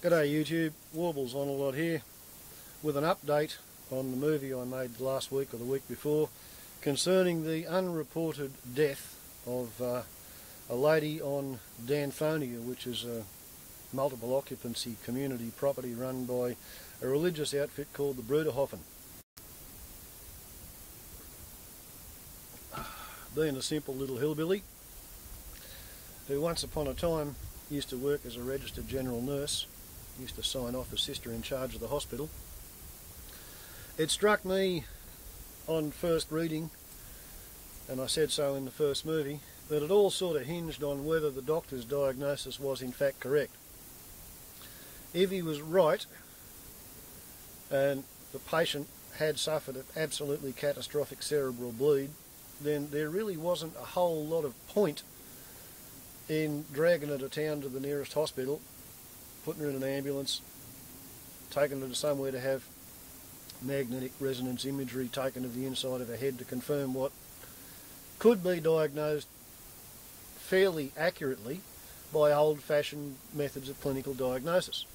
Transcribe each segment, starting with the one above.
G'day YouTube, Warbles on a lot here with an update on the movie I made last week or the week before concerning the unreported death of a lady on Danthonia, which is a multiple occupancy community property run by a religious outfit called the Bruderhofen. Being a simple little hillbilly who once upon a time used to work as a registered general nurse, used to sign off as sister in charge of the hospital, it struck me on first reading, and I said so in the first movie, that it all sort of hinged on whether the doctor's diagnosis was in fact correct. If he was right and the patient had suffered an absolutely catastrophic cerebral bleed, then there really wasn't a whole lot of point in dragging her to town to the nearest hospital, putting her in an ambulance, taking her to somewhere to have magnetic resonance imagery taken of the inside of her head to confirm what could be diagnosed fairly accurately by old-fashioned methods of clinical diagnosis.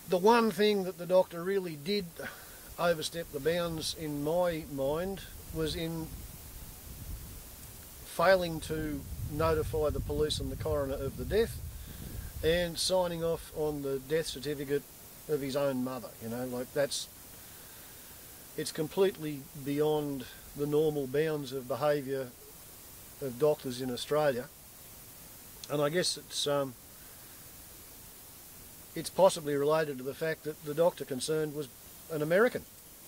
The one thing that the doctor really did overstep the bounds in my mind was in failing to notify the police and the coroner of the death and signing off on the death certificate of his own mother. You know, like it's completely beyond the normal bounds of behaviour of doctors in Australia, and I guess it's possibly related to the fact that the doctor concerned was an American,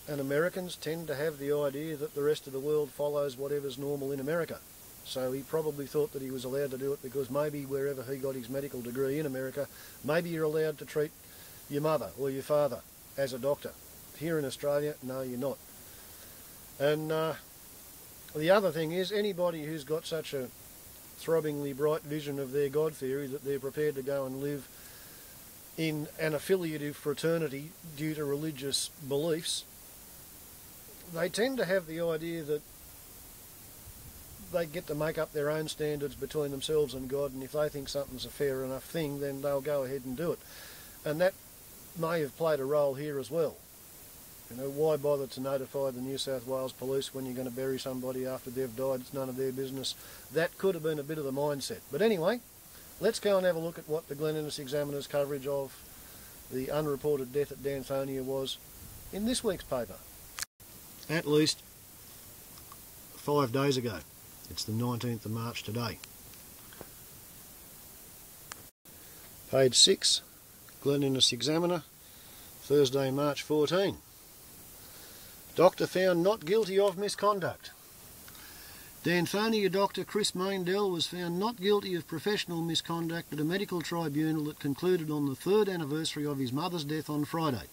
and Americans tend to have the idea that the rest of the world follows whatever's normal in America. So he probably thought that he was allowed to do it because maybe wherever he got his medical degree in America, maybe you're allowed to treat your mother or your father as a doctor. Here in Australia, no, you're not. And the other thing is, anybody who's got such a throbbingly bright vision of their God theory that they're prepared to go and live in an affiliative fraternity due to religious beliefs, they tend to have the idea that they get to make up their own standards between themselves and God, and if they think something's a fair enough thing, then they'll go ahead and do it. And that may have played a role here as well. You know, why bother to notify the New South Wales police when you're going to bury somebody after they've died? It's none of their business. That could have been a bit of the mindset. But anyway, let's go and have a look at what the Glen Examiner's coverage of the unreported death at Danthonia was in this week's paper. At least 5 days ago. It's the 19th of March today. Page 6, Glen Examiner, Thursday, March 14. Doctor found not guilty of misconduct. Danthonia Dr. Chris Maendel was found not guilty of professional misconduct at a medical tribunal that concluded on the 3rd anniversary of his mother's death on Friday.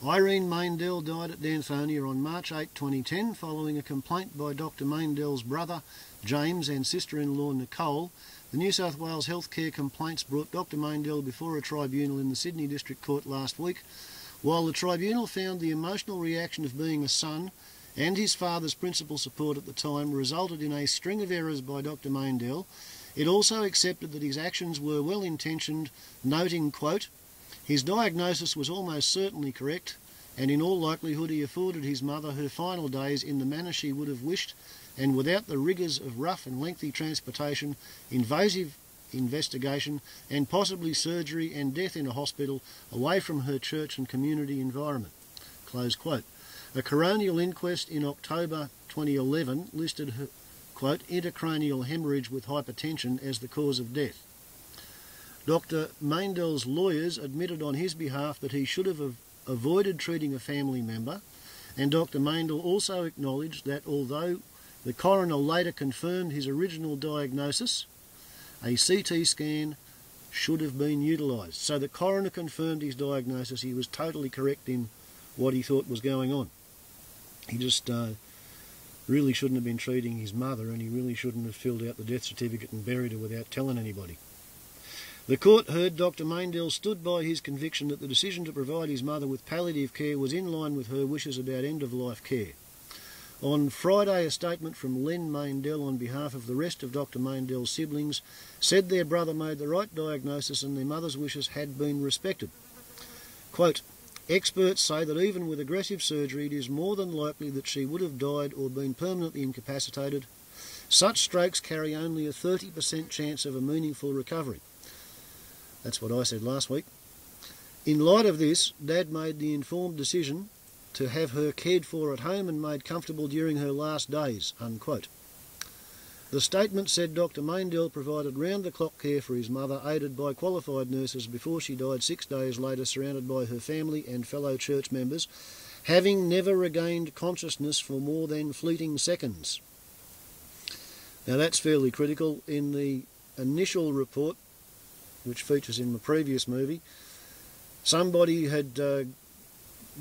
Irene Maendel died at Danthonia on March 8, 2010, following a complaint by Dr. Maendel's brother, James, and sister-in-law, Nicole. The New South Wales Healthcare Complaints brought Dr. Maendel before a tribunal in the Sydney District Court last week. While the tribunal found the emotional reaction of being a son and his father's principal support at the time resulted in a string of errors by Dr. Maendel, it also accepted that his actions were well-intentioned, noting, quote, "His diagnosis was almost certainly correct, and in all likelihood he afforded his mother her final days in the manner she would have wished, and without the rigours of rough and lengthy transportation, invasive investigation, and possibly surgery and death in a hospital away from her church and community environment." Close quote. A coronial inquest in October 2011 listed her, quote, "intracranial hemorrhage with hypertension" as the cause of death. Dr. Maendel's lawyers admitted on his behalf that he should have avoided treating a family member, and Dr. Maendel also acknowledged that although the coroner later confirmed his original diagnosis, a CT scan should have been utilised. So the coroner confirmed his diagnosis. He was totally correct in what he thought was going on. He just really shouldn't have been treating his mother, and he really shouldn't have filled out the death certificate and buried her without telling anybody. The court heard Dr. Maendel stood by his conviction that the decision to provide his mother with palliative care was in line with her wishes about end-of-life care. On Friday, a statement from Len Maendel on behalf of the rest of Dr. Maendel's siblings said their brother made the right diagnosis and their mother's wishes had been respected. Quote, experts say that even with aggressive surgery it is more than likely that she would have died or been permanently incapacitated. Such strokes carry only a 30% chance of a meaningful recovery. That's what I said last week. In light of this, Dad made the informed decision to have her cared for at home and made comfortable during her last days, unquote. The statement said Dr. Maendel provided round-the-clock care for his mother, aided by qualified nurses, before she died 6 days later, surrounded by her family and fellow church members, having never regained consciousness for more than fleeting seconds. Now that's fairly critical. In the initial report, which features in the previous movie, somebody had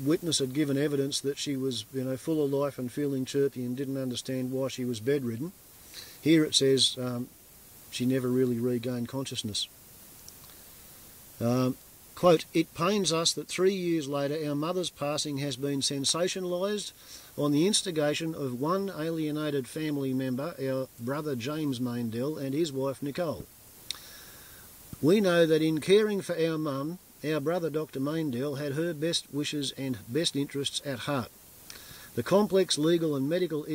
witness had given evidence that she was, full of life and feeling chirpy and didn't understand why she was bedridden. Here it says she never really regained consciousness. Quote, it pains us that 3 years later our mother's passing has been sensationalised on the instigation of one alienated family member, our brother James Maendel, and his wife Nicole. We know that in caring for our mum, our brother Dr. Maendel had her best wishes and best interests at heart. The complex legal and medical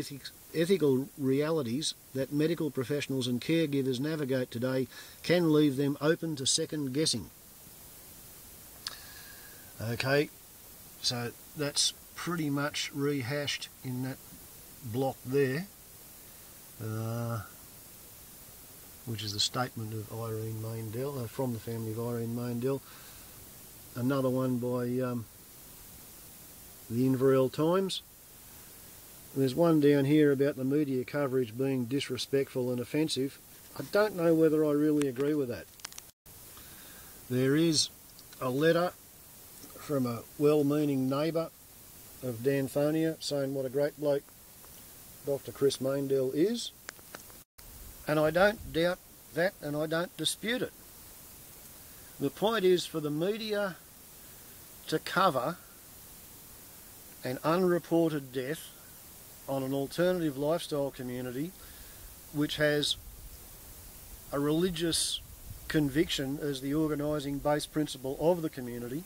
ethical realities that medical professionals and caregivers navigate today can leave them open to second guessing. Okay, so that's pretty much rehashed in that block there, which is the statement of Irene Maendel, from the family of Irene Maendel. Another one by the Inverell Times. There's one down here about the media coverage being disrespectful and offensive. I don't know whether I really agree with that. There is a letter from a well-meaning neighbour of Danthonia saying what a great bloke Dr. Chris Maendel is, and I don't doubt that and I don't dispute it. The point is for the media to cover an unreported death on an alternative lifestyle community which has a religious conviction as the organising base principle of the community,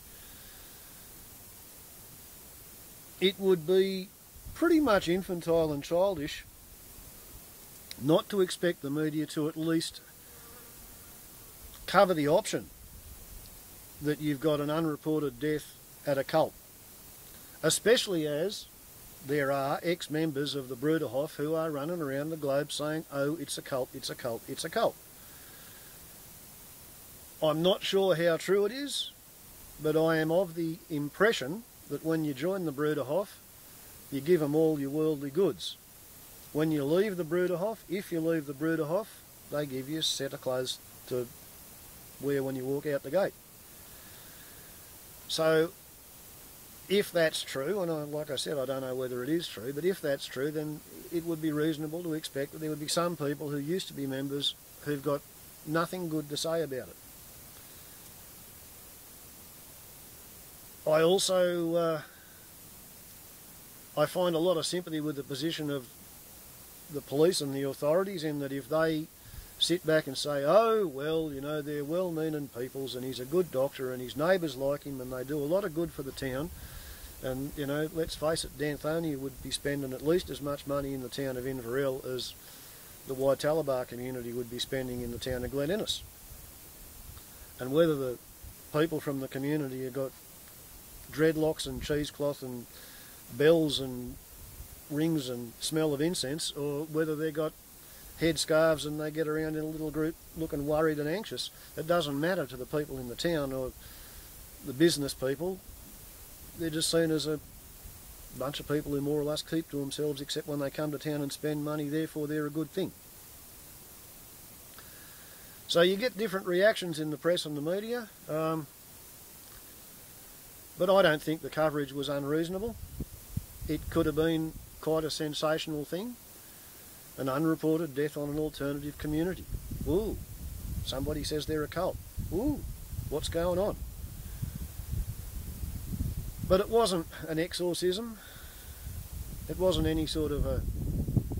it would be pretty much infantile and childish not to expect the media to at least cover the option that you've got an unreported death at a cult, especially as there are ex-members of the Bruderhof who are running around the globe saying, oh, it's a cult, it's a cult, it's a cult. I'm not sure how true it is, but I am of the impression that when you join the Bruderhof, you give them all your worldly goods. When you leave the Bruderhof, if you leave the Bruderhof, they give you a set of clothes to wear when you walk out the gate. So, if that's true, and like I said, I don't know whether it is true, but if that's true, then it would be reasonable to expect that there would be some people who used to be members who've got nothing good to say about it. I also I find a lot of sympathy with the position of the police and the authorities, in that if they sit back and say, oh, well, they're well-meaning peoples and he's a good doctor and his neighbours like him and they do a lot of good for the town, and, let's face it, Danthonia would be spending at least as much money in the town of Inverell as the Waitalabar community would be spending in the town of Glen. And whether the people from the community have got dreadlocks and cheesecloth and bells and rings and smell of incense, or whether they've got headscarves and they get around in a little group looking worried and anxious, it doesn't matter to the people in the town or the business people. They're just seen as a bunch of people who more or less keep to themselves except when they come to town and spend money, therefore they're a good thing. So you get different reactions in the press and the media, but I don't think the coverage was unreasonable. It could have been quite a sensational thing. An unreported death on an alternative community. Ooh, somebody says they're a cult. Ooh, what's going on? But it wasn't an exorcism. It wasn't any sort of a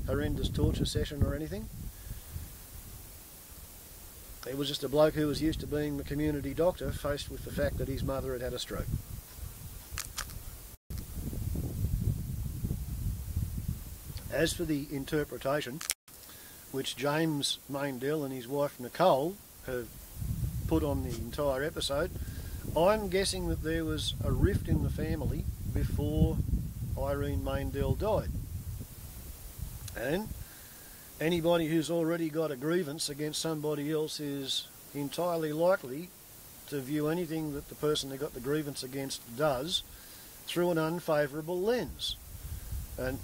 horrendous torture session or anything. It was just a bloke who was used to being the community doctor faced with the fact that his mother had had a stroke. As for the interpretation, which James Maendel and his wife Nicole have put on the entire episode, I'm guessing that there was a rift in the family before Irene Maendel died. And anybody who's already got a grievance against somebody else is entirely likely to view anything that the person they got the grievance against does through an unfavourable lens. And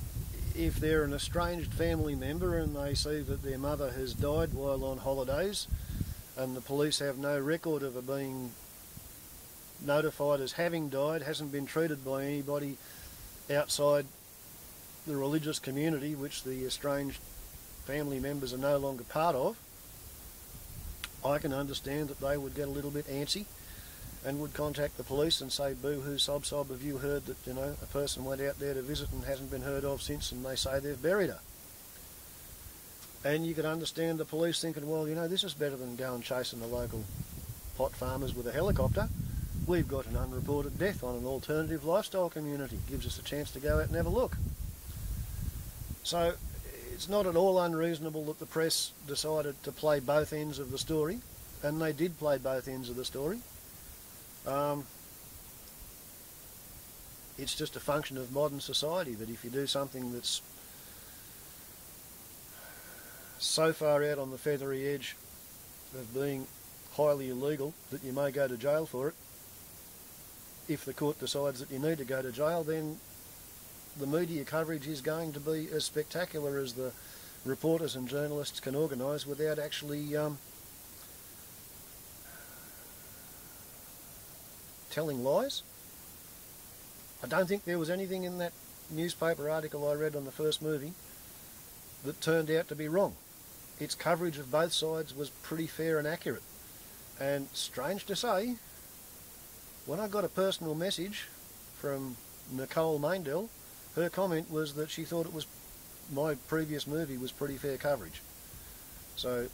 if they're an estranged family member and they see that their mother has died while on holidays and the police have no record of her being notified as having died, hasn't been treated by anybody outside the religious community which the estranged family members are no longer part of, I can understand that they would get a little bit antsy and would contact the police and say, boo-hoo, sob-sob, have you heard that, you know, a person went out there to visit and hasn't been heard of since, and they say they've buried her. And you could understand the police thinking, well, you know, this is better than going chasing the local pot farmers with a helicopter. We've got an unreported death on an alternative lifestyle community. Gives us a chance to go out and have a look. So it's not at all unreasonable that the press decided to play both ends of the story, and they did play both ends of the story. It's just a function of modern society that if you do something that's so far out on the feathery edge of being highly illegal that you may go to jail for it, if the court decides that you need to go to jail, then the media coverage is going to be as spectacular as the reporters and journalists can organise without actually telling lies. I don't think there was anything in that newspaper article I read on the first movie that turned out to be wrong. Its coverage of both sides was pretty fair and accurate. And strange to say, when I got a personal message from Nicole Maendel, her comment was that she thought it was my previous movie was pretty fair coverage. So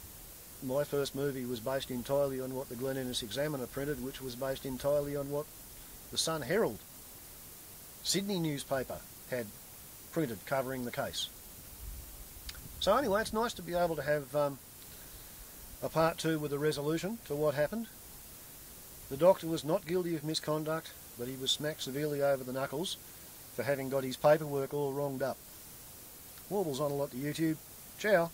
my first movie was based entirely on what the Glen Examiner printed, which was based entirely on what the Sun Herald, Sydney newspaper, had printed covering the case. So anyway, it's nice to be able to have a part two with a resolution to what happened. The doctor was not guilty of misconduct, but he was smacked severely over the knuckles for having got his paperwork all wronged up. Warbles on a lot to YouTube. Ciao.